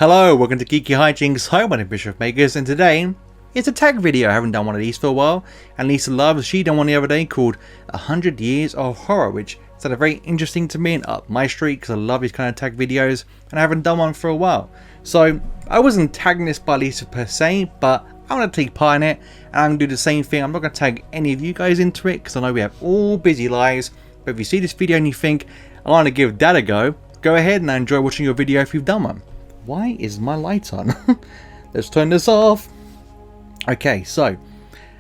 Hello, welcome to GeekyHiJynx home on Bishop Makers, and today it's a tag video. I haven't done one of these for a while, and Lisa loves, she done one the other day called 100 Years of Horror, which sounded very interesting to me and up my street because I love these kind of tag videos, and I haven't done one for a while. So I wasn't tagging this by Lisa per se, but I want to take part in it, and I'm going to do the same thing. I'm not going to tag any of you guys into it because I know we have all busy lives, but if you see this video and you think, I want to give that a go ahead and enjoy watching your video if you've done one. Why is my light on? Let's turn this off. Okay, so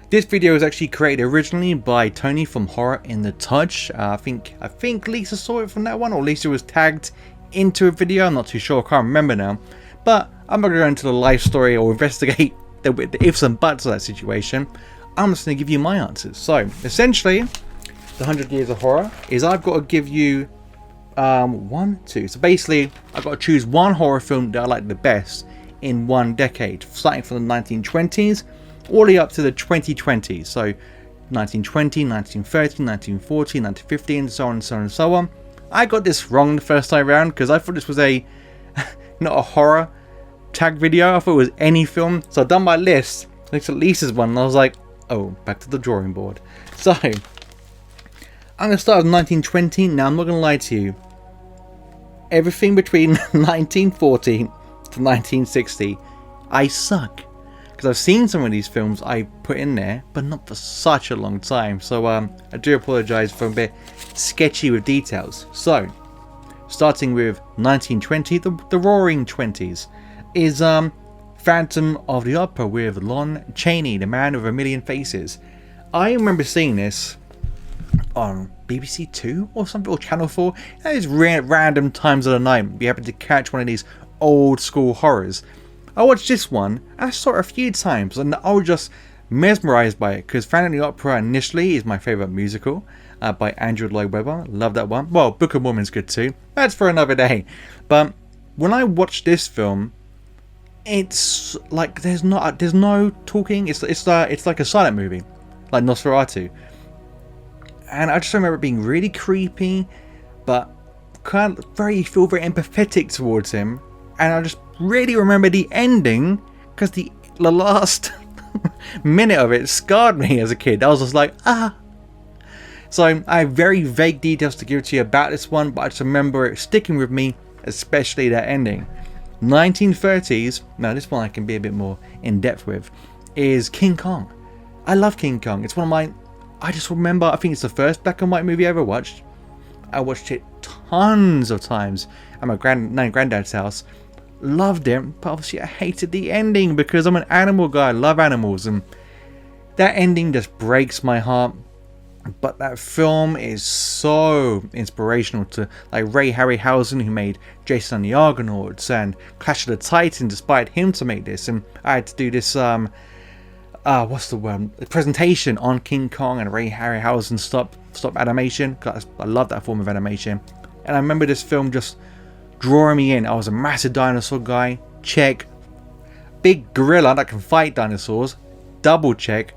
this video was actually created originally by Tony from Horror in the Touch. I think Lisa saw it from that one, or Lisa was tagged into a video. I'm not too sure, I can't remember now. But I'm not going to go into the life story or investigate the ifs and buts of that situation. I'm just going to give you my answers. So essentially, the 100 Years of Horror is I've got to give you so basically I've got to choose one horror film that I like the best in one decade, starting from the 1920s all the way up to the 2020s. So 1920, 1930, 1940, 1950, and so on and so on and so on. I got this wrong the first time around because I thought this was a not a horror tag video. I thought it was any film. So I've done my list, looked at Lisa's one, and I was like, oh, back to the drawing board. So I'm going to start with 1920. Now, I'm not going to lie to you. Everything between 1940 to 1960, I suck. Because I've seen some of these films I put in there, but not for such a long time. So, I do apologise for a bit sketchy with details. So, starting with 1920, the Roaring Twenties, is Phantom of the Opera with Lon Chaney, the man with a million faces. I remember seeing this on BBC 2 or something, or Channel 4. That is random times of the night we happen to catch one of these old school horrors. I watched this one and I saw it a few times and I was just mesmerized by it because Phantom of the Opera initially is my favorite musical by Andrew Lloyd Webber. Love that one. Well, Book of Mormon's good too. That's for another day. But when I watched this film, it's like there's no talking. It's like a silent movie, like Nosferatu. And I just remember it being really creepy, but kind of feel very empathetic towards him. And I just really remember the ending because the last minute of it scarred me as a kid. I was just like, ah. So I have very vague details to give to you about this one, but I just remember it sticking with me, especially that ending. 1930s, now this one I can be a bit more in depth with, is King Kong. I love King Kong. It's one of my... I just remember, I think it's the first black and white movie I ever watched. I watched it tons of times at my granddad's house. Loved it, but obviously I hated the ending because I'm an animal guy. I love animals, and that ending just breaks my heart. But that film is so inspirational to like Ray Harryhausen, who made Jason and the Argonauts and Clash of the Titans, inspired him to make this. And I had to do this what's the word? A presentation on King Kong and Ray Harryhausen stop animation. Cause I love that form of animation. And I remember this film just drawing me in. I was a massive dinosaur guy. Check. Big gorilla that can fight dinosaurs. Double check.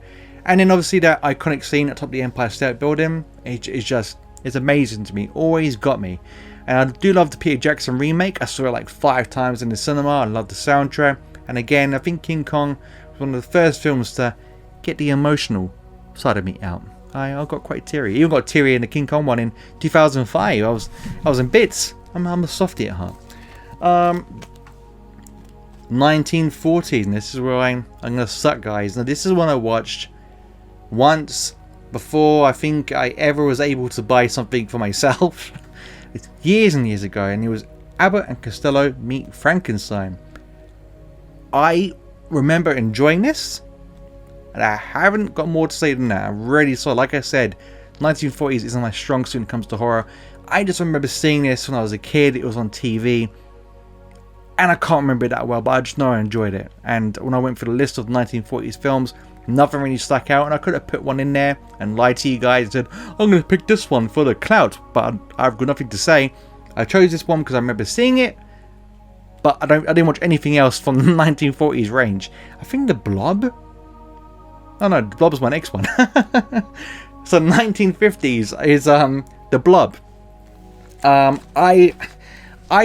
And then obviously that iconic scene at top of the Empire State Building. It's amazing to me. Always got me. And I do love the Peter Jackson remake. I saw it like 5 times in the cinema. I love the soundtrack. And again, I think King Kong one of the first films to get the emotional side of me out. I got quite teary. Even got teary in the King Kong one in 2005. I was in bits. I'm a softie at heart. 1940s, and this is where I'm gonna suck, guys. Now this is one I watched once before I think I ever was able to buy something for myself. It's years and years ago, and it was Abbott and Costello Meet Frankenstein. I remember enjoying this, and I haven't got more to say than that. I really saw, like I said, 1940s isn't my strong suit when it comes to horror. I just remember seeing this when I was a kid. It was on TV, and I can't remember it that well, but I just know I enjoyed it. And when I went through the list of 1940s films, nothing really stuck out, and I could have put one in there and lied to you guys and said, I'm going to pick this one for the clout, but I've got nothing to say. I chose this one because I remember seeing it, but I didn't watch anything else from the 1940s range. I think The Blob? Oh no, The Blob was my next one. So 1950s is The Blob. I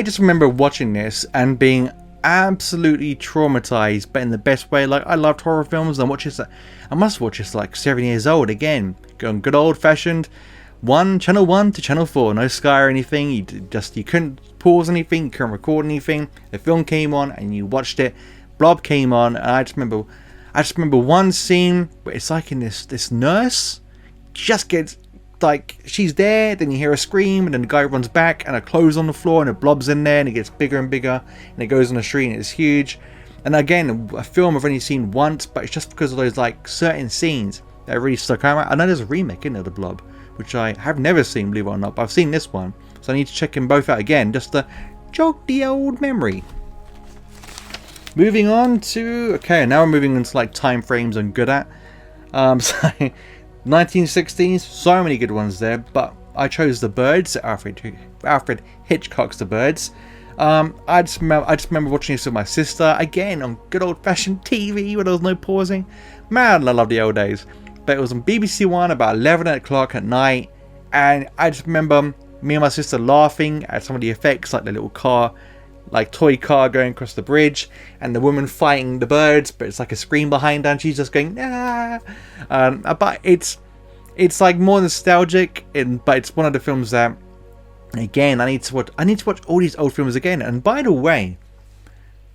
just remember watching this and being absolutely traumatized, but in the best way. Like, I loved horror films. I must watch this like 7 years old again. Going good old fashioned channel 1 to channel 4, no Sky or anything. You couldn't pause anything, you couldn't record anything. The film came on and you watched it. Blob came on, and I just remember one scene where it's like in this nurse just gets, like, she's there, then you hear a scream, and then the guy runs back, and her clothes on the floor, and the blob's in there, and it gets bigger and bigger, and it goes on the street, and it's huge. And again, a film I've only seen once, but it's just because of those like certain scenes that really stuck out. I know there's a remake in there, The Blob, which I have never seen, believe it or not, but I've seen this one, so I need to check them both out again, just to jog the old memory. Moving on to, okay, now we're moving into like time frames I'm good at. So 1960s, so many good ones there, but I chose The Birds, Alfred Hitchcock's The Birds. I just remember watching this with my sister, again on good old fashioned TV where there was no pausing. Man, I love the old days. But it was on BBC One about 11 o'clock at night, and I just remember me and my sister laughing at some of the effects, like the little car, like toy car going across the bridge, and the woman fighting the birds, but it's like a screen behind her and she's just going ah. But it's like more nostalgic, but it's one of the films that, again, I need to watch all these old films again. And by the way,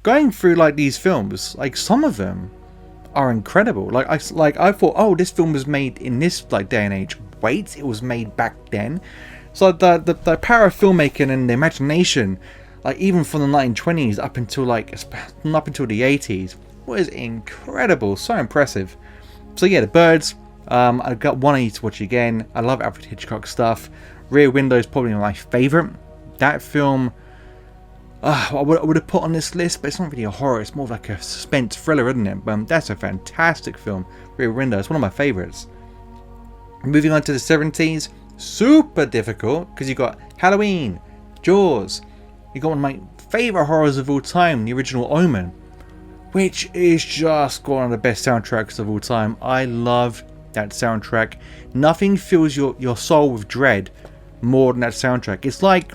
going through like these films, like some of them are incredible. Like I thought, oh, this film was made in this like day and age. Wait, it was made back then. So the power of filmmaking and the imagination, like even from the 1920s up until the 80s, was incredible. So impressive. So yeah, The Birds. I've got one I need to watch again. I love Alfred Hitchcock stuff. Rear Window is probably my favourite. That film, I would have put on this list, but it's not really a horror. It's more of like a suspense thriller, isn't it? But that's a fantastic film. Rear Window is one of my favourites. Moving on to the 70s, super difficult because you got Halloween, Jaws. You got one of my favourite horrors of all time, the original Omen, which is just one of the best soundtracks of all time. I love that soundtrack. Nothing fills your soul with dread more than that soundtrack. It's like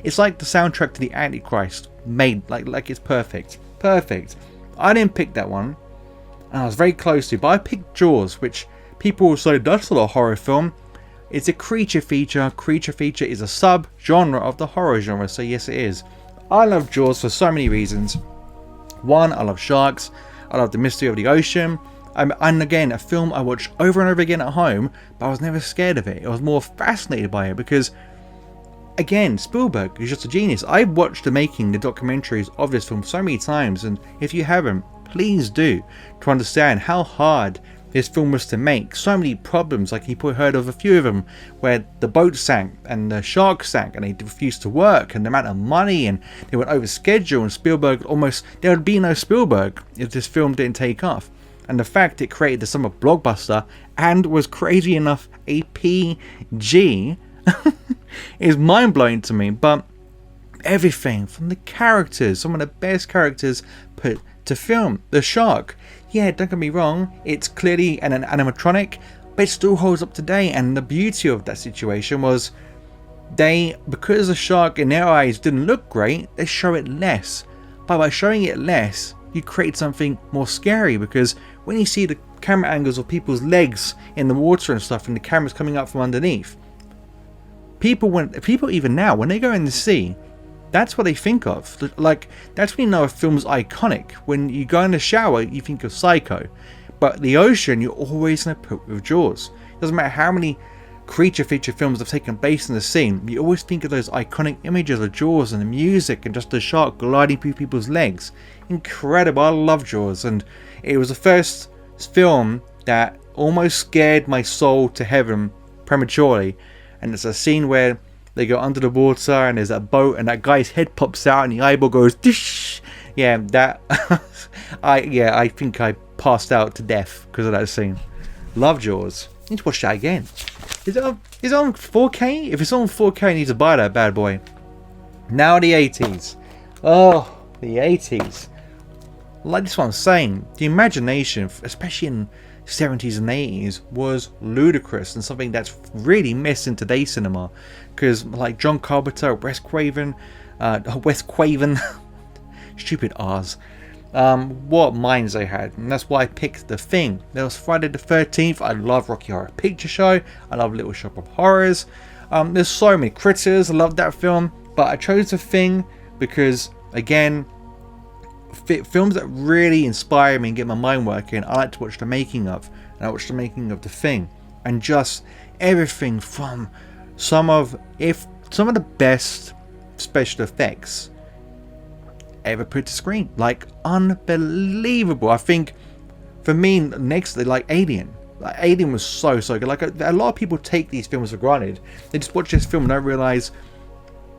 the soundtrack to the Antichrist, made like it's perfect. I didn't pick that one, and I was very close to, but I picked Jaws, which people will say that's not a horror film. It's a creature feature. Creature feature is a sub-genre of the horror genre, so yes, it is. I love Jaws for so many reasons. One, I love sharks. I love the mystery of the ocean. And again, a film I watched over and over again at home, but I was never scared of it. I was more fascinated by it because, again, Spielberg is just a genius. I've watched the documentaries of this film so many times, and if you haven't, please do, to understand how hard this film was to make. So many problems, like you probably heard of a few of them, where the boat sank and the shark sank and they refused to work, and the amount of money, and they went over schedule, and there would be no Spielberg if this film didn't take off. And the fact it created the summer blockbuster and was crazy enough a PG is mind-blowing to me. But everything from the characters, some of the best characters put to film. The shark, yeah, don't get me wrong, it's clearly an animatronic, but it still holds up today. And the beauty of that situation was because the shark in their eyes didn't look great, they show it less. But by showing it less, you create something more scary, because when you see the camera angles of people's legs in the water and stuff, and the camera's coming up from underneath, people even now, when they go in the sea, that's what they think of. Like, that's when you know a film's iconic. When you go in the shower, you think of Psycho, but the ocean, you're always going to put with Jaws. It doesn't matter how many creature feature films have taken place in the scene, you always think of those iconic images of Jaws and the music and just the shark gliding through people's legs. Incredible. I love Jaws, and it was the first film that almost scared my soul to heaven prematurely. And it's a scene where they go under the water and there's a boat and that guy's head pops out and the eyeball goes dish. Yeah, that I think I passed out to death because of that scene. Love Jaws. Need to watch that again. Is it on 4K? If it's on 4K, I need to buy that bad boy. Now the 80s. Oh, the 80s. Like this one I'm saying, the imagination, especially in 70s and 80s, was ludicrous and something that's really missed in today's cinema. Because like John Carpenter, Wes Craven, stupid R's. What minds they had, and that's why I picked The Thing. There was Friday the 13th. I love Rocky Horror Picture Show. I love Little Shop of Horrors. There's so many Critters. I love that film, but I chose The Thing because, again, films that really inspire me and get my mind working, I like to watch the making of. And I watched the making of The Thing, and just everything from some of the best special effects ever put to screen. Like, unbelievable. I think for me, next, like Alien. Like, Alien was so good. Like, a lot of people take these films for granted. They just watch this film and don't realize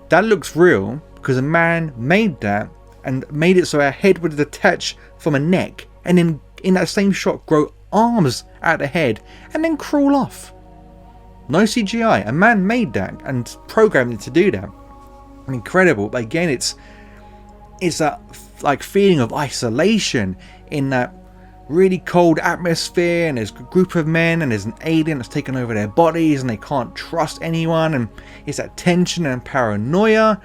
that looks real because a man made that and made it so a head would detach from a neck, and then in that same shot grow arms out the head and then crawl off. No CGI. A man made that and programmed it to do that. Incredible. But again, it's that like feeling of isolation in that really cold atmosphere, and there's a group of men and there's an alien that's taken over their bodies and they can't trust anyone, and it's that tension and paranoia.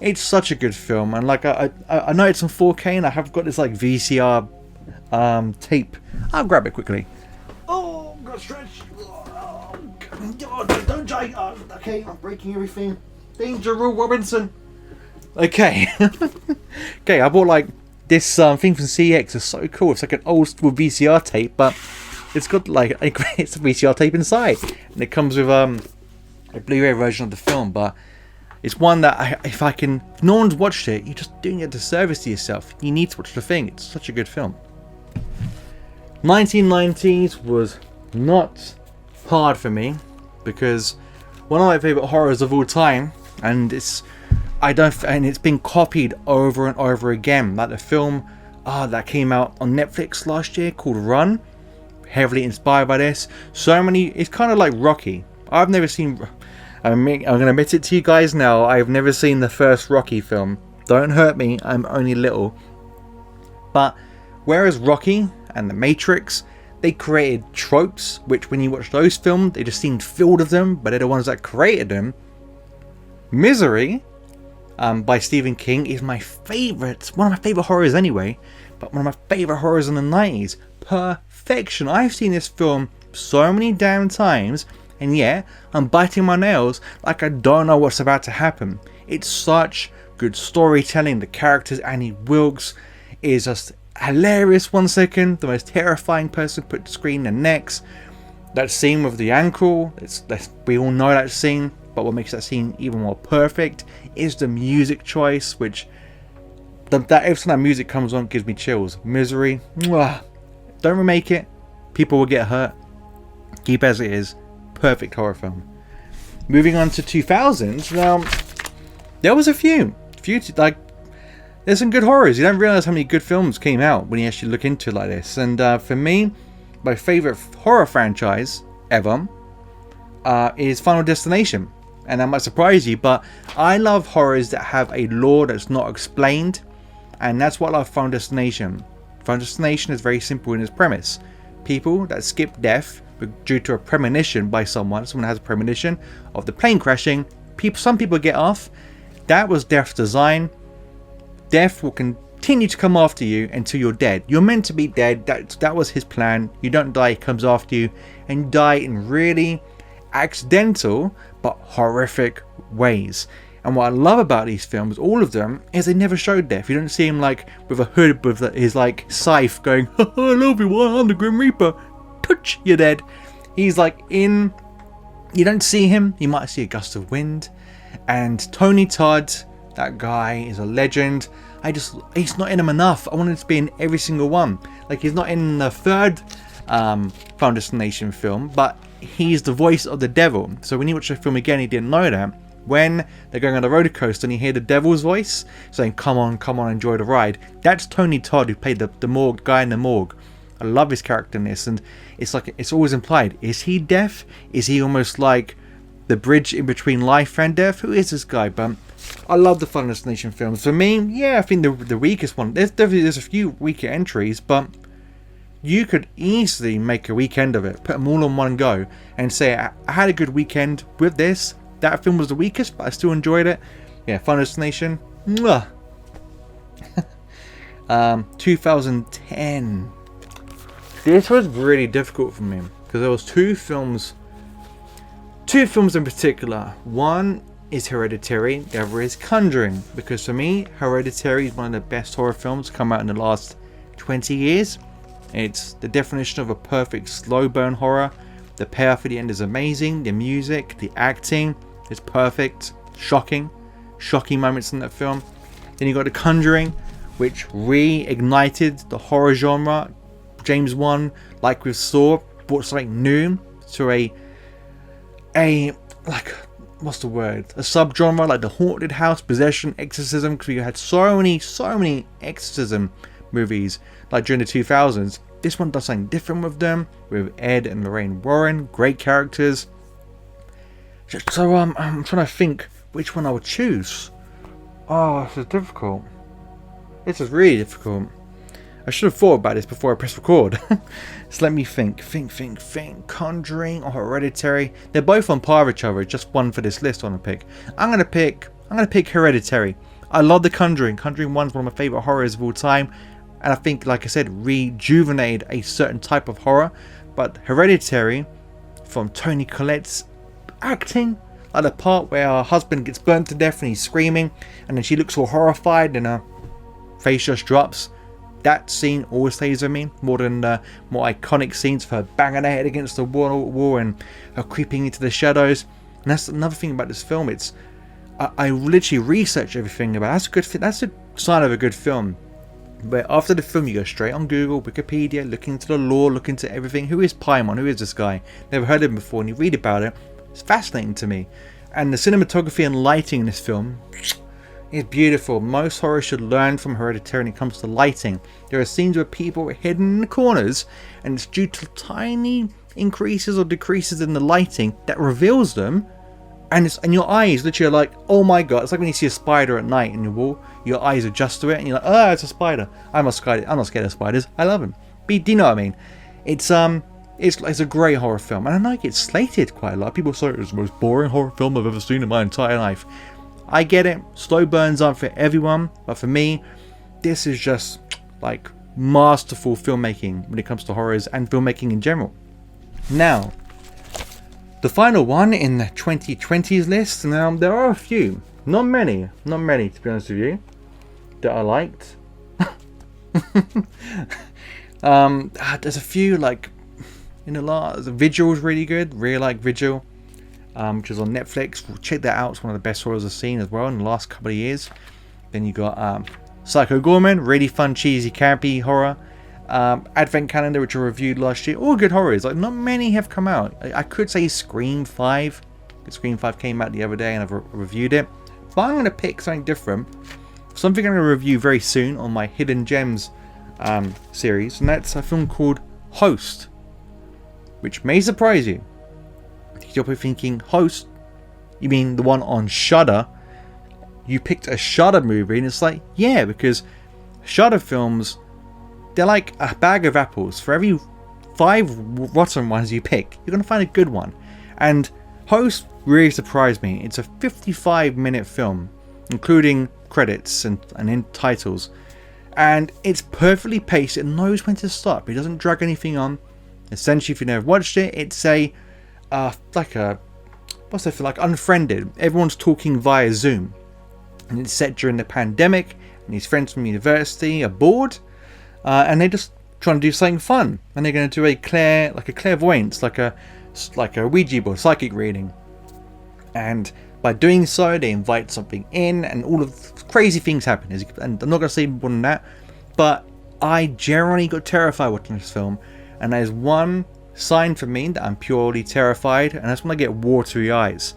It's such a good film, and like I know it's on 4K, and I have got this like VCR tape. I'll grab it quickly. Oh, got stretch. Oh, don't try. Okay, I'm breaking everything. Danger, Will Robinson. Okay. Okay, I bought like this thing from CX. It's so cool. It's like an old school VCR tape, but it's got like it's a VCR tape inside, and it comes with a Blu-ray version of the film. But it's one that if no one's watched it, you're just doing a disservice to yourself. You need to watch The Thing. It's such a good film. 1990s was not hard for me because one of my favorite horrors of all time, and it's been copied over and over again. Like the film that came out on Netflix last year called Run, heavily inspired by this. It's kind of like Rocky. I've never seen. I'm gonna admit it to you guys now. I've never seen the first Rocky film. Don't hurt me. I'm only little. But whereas Rocky and The Matrix, they created tropes, which when you watch those films, they just seemed filled with them, but they're the ones that created them. Misery, by Stephen King, is my favourite. One of my favourite horrors anyway, but one of my favourite horrors in the 90s. Perfection. I've seen this film so many damn times, and yet I'm biting my nails like I don't know what's about to happen. It's such good storytelling. The characters, Annie Wilkes, is just hilarious. 1 second, the most terrifying person put to screen, the next. That scene with the ankle, we all know that scene, but what makes that scene even more perfect is the music choice, which every time that music comes on, it gives me chills. Misery, mwah. Don't remake it, people will get hurt. Keep as it is. Perfect horror film. Moving on to 2000s. Now, there was a few like, there's some good horrors. You don't realize how many good films came out when you actually look into it like this. And for me, my favorite horror franchise ever is Final Destination. And that might surprise you, but I love horrors that have a lore that's not explained, and that's what I love Final Destination. Final Destination is very simple in its premise. People that skip death due to a premonition by someone has a premonition of the plane crashing. Some people get off. That was Death's design. Death will continue to come after you until you're dead. You're meant to be dead. That was his plan. You don't die, he comes after you, and you die in really accidental but horrific ways. And what I love about these films, all of them, is they never show death. You don't see him like with a hood with his like scythe going, hello everyone, I'm the Grim Reaper. Touch, you're dead. He's like you don't see him. You might see a gust of wind. And Tony Todd, that guy is a legend. He's not in them enough. I wanted to be in every single one. Like, he's not in the third Final Destination film, but he's the voice of the devil. So when you watch the film again, you didn't know that. When they're going on the roller coaster and you hear the devil's voice saying, come on, enjoy the ride. That's Tony Todd, who played the morgue guy in the morgue. I love his character in this, and it's always implied. Is he deaf? Is he almost like the bridge in between life and death? Who is this guy? But I love the Final Destination films. For me, yeah, I think the weakest one. There's a few weaker entries, but you could easily make a weekend of it. Put them all on one go and say, I had a good weekend with this. That film was the weakest, but I still enjoyed it. Yeah, Final Destination. Mwah. 2010. This was really difficult for me because there was two films in particular. One is Hereditary, the other is Conjuring, because for me Hereditary is one of the best horror films to come out in the last 20 years. It's the definition of a perfect slow burn horror. The payoff at the end is amazing, the music, the acting is perfect, shocking moments in that film. Then you got The Conjuring, which reignited the horror genre. James Wan, like with Saw, brought something new to a like, what's the word? A subgenre like the haunted house, possession, exorcism, because we had so many exorcism movies like during the 2000s. This one does something different with them, with Ed and Lorraine Warren, great characters. So I'm trying to think which one I would choose. Oh, this is difficult. This is really difficult. I should have thought about this before I press record. So let me think. Conjuring or Hereditary? They're both on par with each other. Just one for this list I want to pick. I'm gonna pick Hereditary. I love The Conjuring. Conjuring 1's one of my favourite horrors of all time. And I think, like I said, rejuvenated a certain type of horror. But Hereditary, from Toni Collette's acting, like the part where her husband gets burnt to death and he's screaming, and then she looks all horrified and her face just drops. That scene always stays with me more than more iconic scenes of her banging her head against the wall and her creeping into the shadows. And that's another thing about this film. It's I literally research everything about it. That's a good. That's a sign of a good film. But after the film, you go straight on Google, Wikipedia, look into the lore, look into everything. Who is Paimon? Who is this guy? Never heard of him before, and you read about it. It's fascinating to me. And the cinematography and lighting in this film is beautiful. Most horror should learn from Hereditary when it comes to lighting. There are scenes where people are hidden in the corners, and it's due to tiny increases or decreases in the lighting that reveals them. And your eyes literally are like, oh my god. It's like when you see a spider at night in your wall, your eyes adjust to it and you're like, oh, it's a spider. I'm not scared of spiders. I love them. But do you know what I mean? It's a great horror film. And I know it gets slated quite a lot. People say it's the most boring horror film I've ever seen in my entire life. I get it. Slow burns aren't for everyone. But for me, this is just like masterful filmmaking when it comes to horrors and filmmaking in general. Now, the final one in the 2020s list. Now, there are a few. Not many to be honest with you, that I liked. There's a few, like, in the last, Vigil's really good. Really like Vigil, which is on Netflix. Check that out. It's one of the best horrors I've seen as well in the last couple of years. Then you got Psycho Gorman, really fun, cheesy, campy horror. Advent Calendar, which I reviewed last year. All good horrors. Like, not many have come out. I could say Scream 5. Scream 5 came out the other day and I've reviewed it. But I'm going to pick something different. Something I'm going to review very soon on my Hidden Gems series. And that's a film called Host, which may surprise you. You're probably thinking, Host? You mean the one on Shudder? You picked a Shudder movie, and it's like, yeah, because Shudder films, they're like a bag of apples. For every 5 rotten ones you pick, you're going to find a good one. And Host really surprised me. It's a 55-minute film, including credits and end titles. And it's perfectly paced. It knows when to stop. It doesn't drag anything on. Essentially, if you've never watched it, it's like Unfriended. Everyone's talking via Zoom. And it's set during the pandemic. And his friends from university are bored. And they're just trying to do something fun. And they're going to do a clairvoyance, like a Ouija board, psychic reading. And by doing so, they invite something in, and all of crazy things happen. And I'm not going to say more than that, but I generally got terrified watching this film. And there's one sign for me that I'm purely terrified, and that's when I get watery eyes.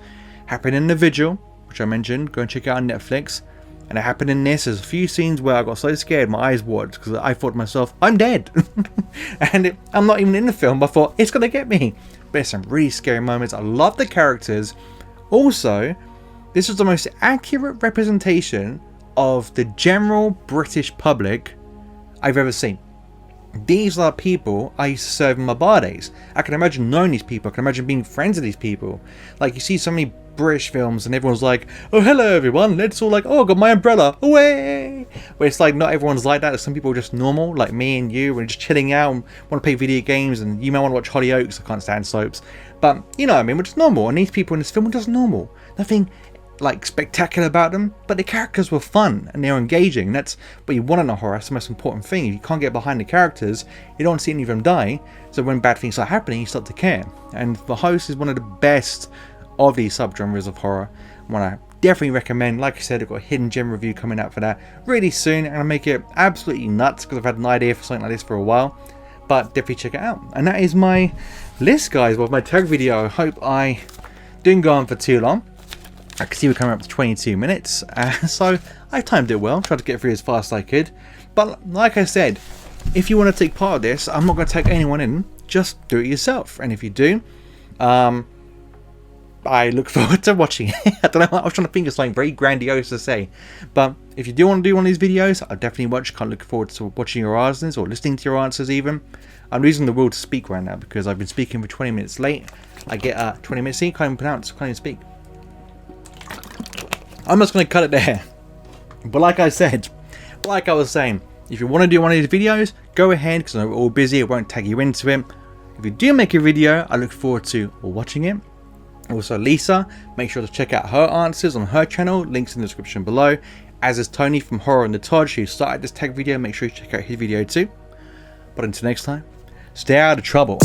Happened in The Vigil, which I mentioned. Go and check it out on Netflix. And it happened in this. There's a few scenes where I got so scared my eyes watered because I thought to myself, I'm dead. And I'm not even in the film, but I thought, it's going to get me. But there's some really scary moments. I love the characters. Also, this was the most accurate representation of the general British public I've ever seen. These are people I used to serve in my bar days. I can imagine knowing these people. I can imagine being friends with these people. Like, you see so many British films and everyone's like, oh hello everyone, let's all like, oh I got my umbrella, away. Where it's like not everyone's like that. Some people are just normal, like me and you, and just chilling out and want to play video games, and you may want to watch Hollyoaks. I can't stand soaps, but you know what I mean, we're just normal, and these people in this film are just normal. Nothing like spectacular about them, but the characters were fun and they're engaging. That's what you want in a horror. That's the most important thing. If you can't get behind the characters, you don't want to see any of them die, so when bad things are happening you start to care. And The Host is one of the best of these subgenres of horror. One I definitely recommend. Like I said, I've got a hidden gem review coming out for that really soon, and I'll make it absolutely nuts because I've had an idea for something like this for a while, but definitely check it out. And that is my list, guys, of my tag video. I hope I didn't go on for too long. I can see we're coming up to 22 minutes, so I timed it well, tried to get through as fast as I could. But like I said, if you want to take part of this, I'm not going to take anyone in, just do it yourself. And if you do, I look forward to watching it. I don't know, I was trying to think of something very grandiose to say. But if you do want to do one of these videos, I'll definitely watch. Can't look forward to watching your answers or listening to your answers even. I'm losing the will to speak right now because I've been speaking for 20 minutes late. I get 20 minutes in, can't even pronounce, can't even speak. I'm just going to cut it there. But like I said, like I was saying, if you want to do one of these videos, go ahead, because I'm all busy, I won't tag you into it. If you do make a video, I look forward to watching it. Also Lisa, make sure to check out her answers on her channel, links in the description below. As is Tony from Horror and the Todd, who started this tag video, make sure you check out his video too. But until next time, stay out of trouble.